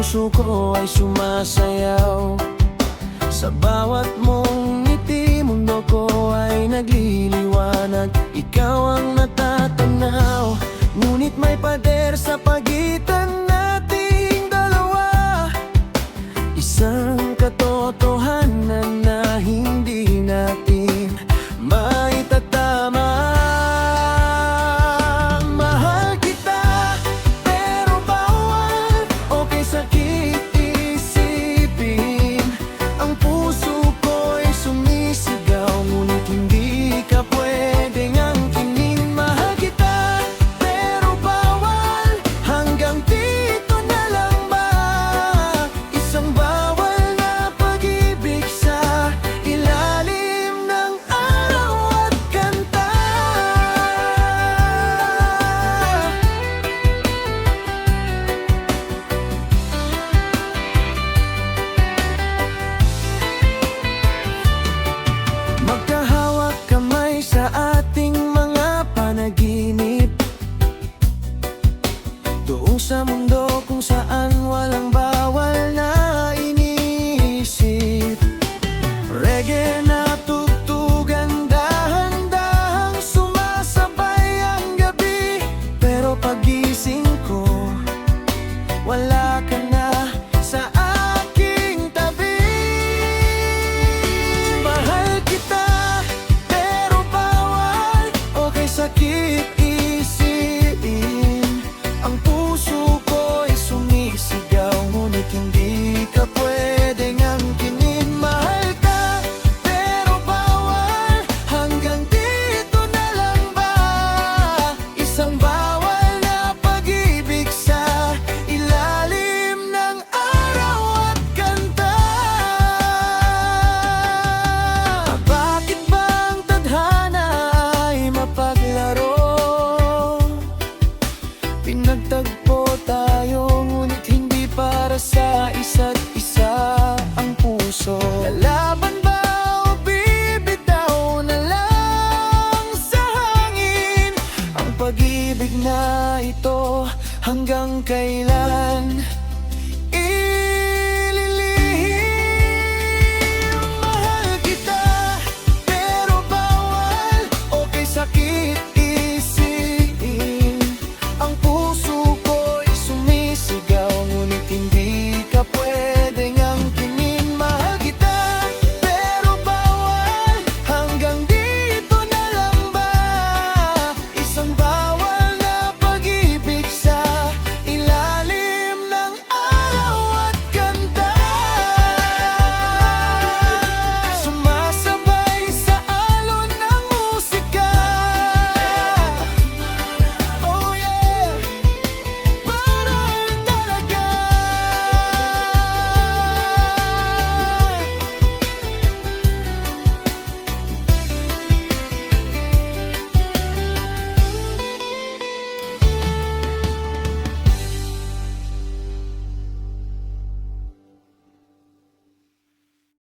puso ko ay sumasayaw. Sa bawat mong ngiti, mundo ko ay nagliliwanag. Ikaw ang natatanaw, ngunit may pader sa pagitan nating dalawa. Isang katotohanan na hindi natin maitatama. Mahal kita, pero bawal okay sakit isipin. Ang puso ko'y sumisigaw, ngunit hindi ka pwedeng angkinin. Mahal kita, pero bawal, hanggang dito na lang ba? Isang bawal na pag-ibig sa ilalim ng araw at kanta. Magkahawak kamay sa ating mga panaginip, doon sa mundo kung saan walang bawal na iniisip. Reggae na tugtugan, dahan-dahang sumasabay ang gabi. Pero pagising ko, wala ka na sa aking tabi. Mahal kita, pero bawal okay sakit isipin. Ang puso ko'y sumisigaw, ngunit hindi ka pwedeng angkinin. Mahal ka, pero bawal, hanggang dito na lang ba? Isang bawal na pag-ibig sa ilalim ng araw at kanta. Bakit bang tadhana ay mapaglaro? Pinagtagpo tayo, ngunit hindi para sa isa't isa ang puso. Lalaban ba o bibitaw na lang sa hangin? Ang pag-ibig na ito, hanggang kailan?